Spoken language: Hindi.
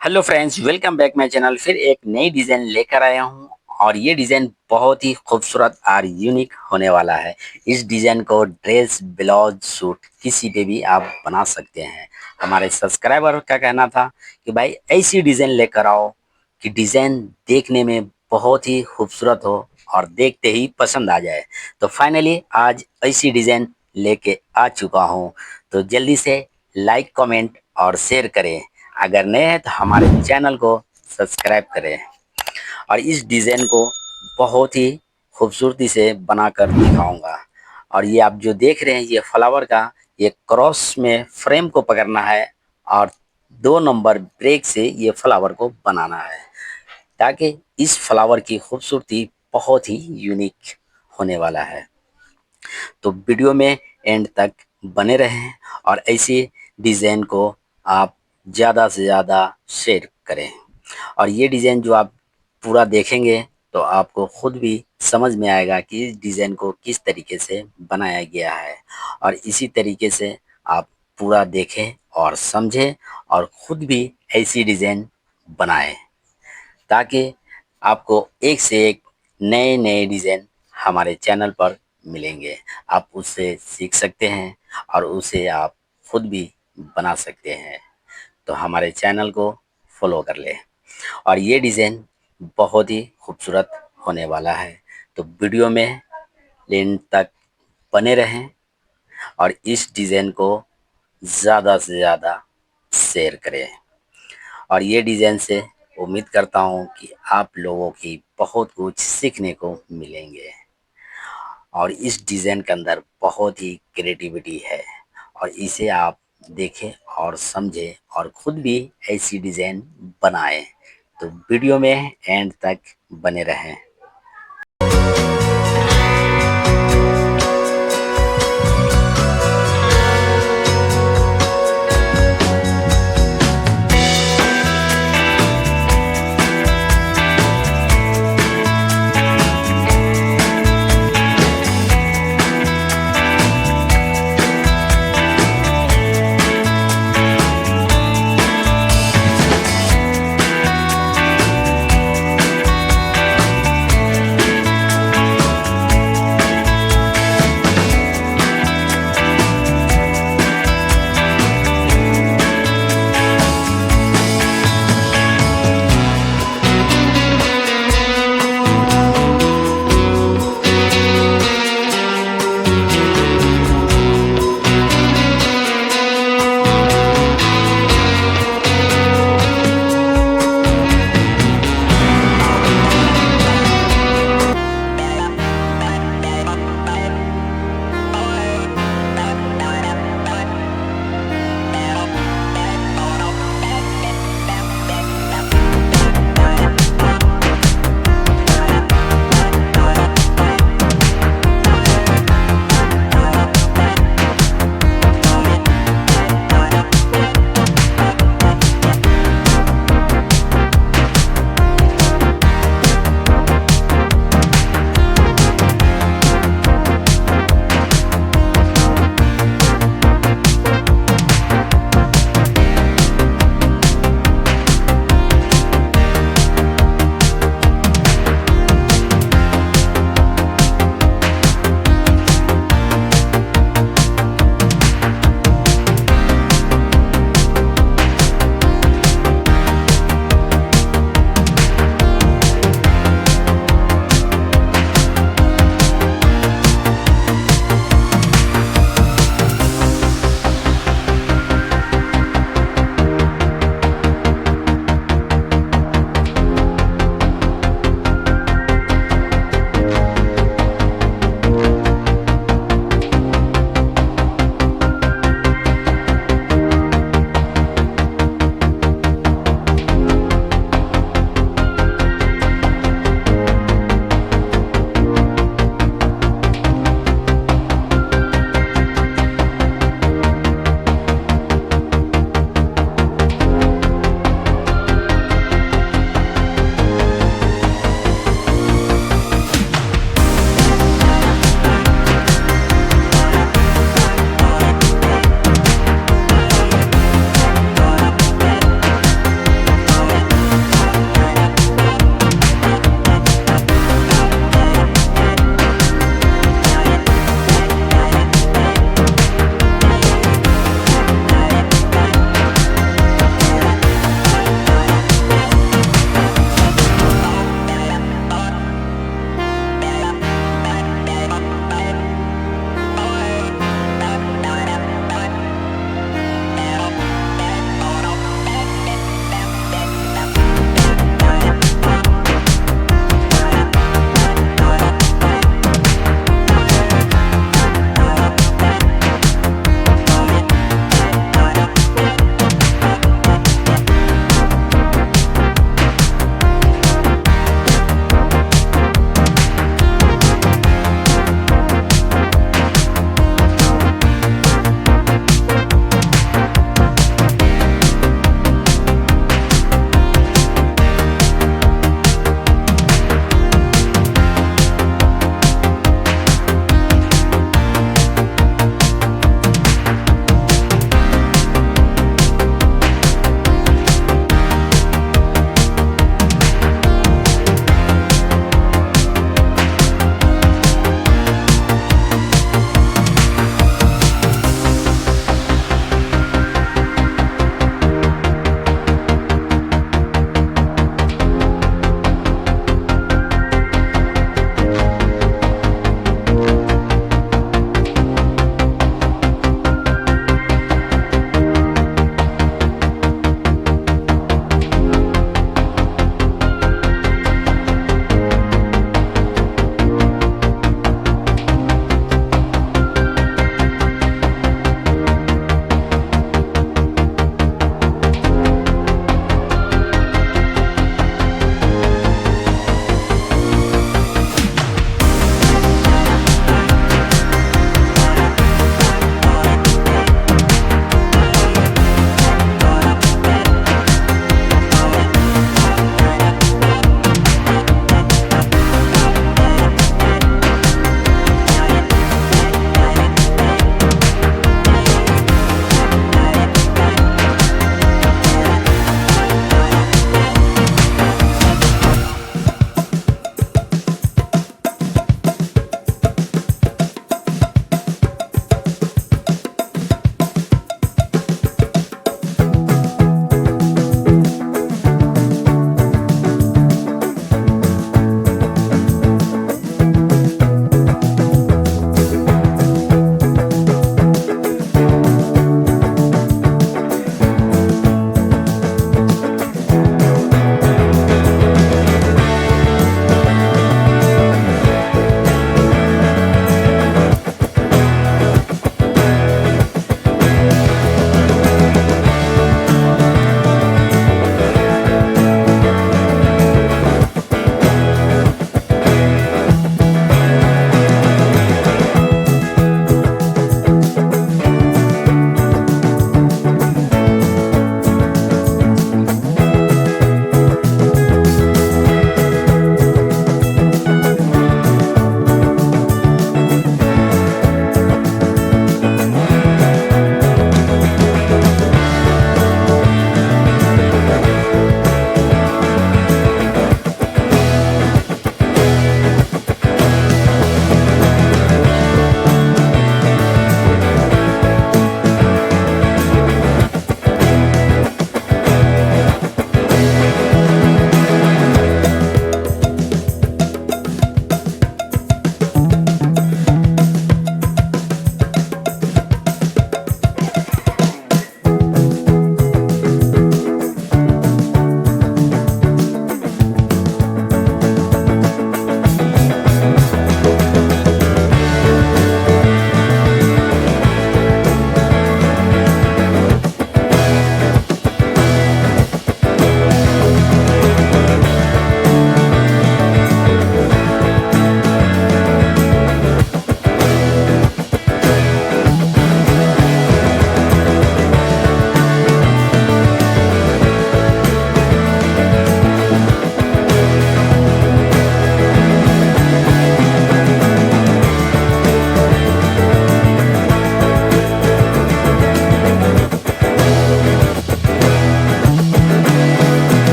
Hello friends, welcome back my channel. फिर एक नई डिज़ाइन लेकर आया हूँ और ये डिज़ाइन बहुत ही खूबसूरत और यूनिक होने वाला है। इस डिज़ाइन को ड्रेस, ब्लाउज, सूट किसी पे भी आप बना सकते हैं। हमारे सब्सक्राइबर का कहना था कि भाई ऐसी डिज़ाइन लेकर आओ कि डिज़ाइन देखने में बहुत ही खूबसूरत हो और देखते ही पसंद आ जाए। तो फाइनली आज ऐसी डिज़ाइन लेके आ चुका हूँ। तो जल्दी से लाइक, कमेंट और शेयर करें। अगर नए हैं तो हमारे चैनल को सब्सक्राइब करें। और इस डिज़ाइन को बहुत ही खूबसूरती से बनाकर दिखाऊंगा। और ये आप जो देख रहे हैं ये फ्लावर का ये क्रॉस में फ्रेम को पकड़ना है और 2 नंबर ब्रेक से ये फ्लावर को बनाना है, ताकि इस फ्लावर की खूबसूरती बहुत ही यूनिक होने वाला है। तो वीडियो में एंड तक बने रहें और ऐसी डिज़ाइन को आप ज़्यादा से ज़्यादा शेयर करें। और ये डिज़ाइन जो आप पूरा देखेंगे तो आपको खुद भी समझ में आएगा कि इस डिज़ाइन को किस तरीके से बनाया गया है। और इसी तरीके से आप पूरा देखें और समझें और ख़ुद भी ऐसी डिज़ाइन बनाएं, ताकि आपको एक से एक नए नए डिज़ाइन हमारे चैनल पर मिलेंगे। आप उससे सीख सकते हैं और उसे आप खुद भी बना सकते हैं। तो हमारे चैनल को फॉलो कर लें। और ये डिज़ाइन बहुत ही खूबसूरत होने वाला है। तो वीडियो में एंड तक बने रहें और इस डिज़ाइन को ज़्यादा से ज़्यादा शेयर करें। और ये डिज़ाइन से उम्मीद करता हूँ कि आप लोगों की बहुत कुछ सीखने को मिलेंगे। और इस डिज़ाइन के अंदर बहुत ही क्रिएटिविटी है और इसे आप देखें और समझें और खुद भी ऐसी डिज़ाइन बनाएं। तो वीडियो में एंड तक बने रहें।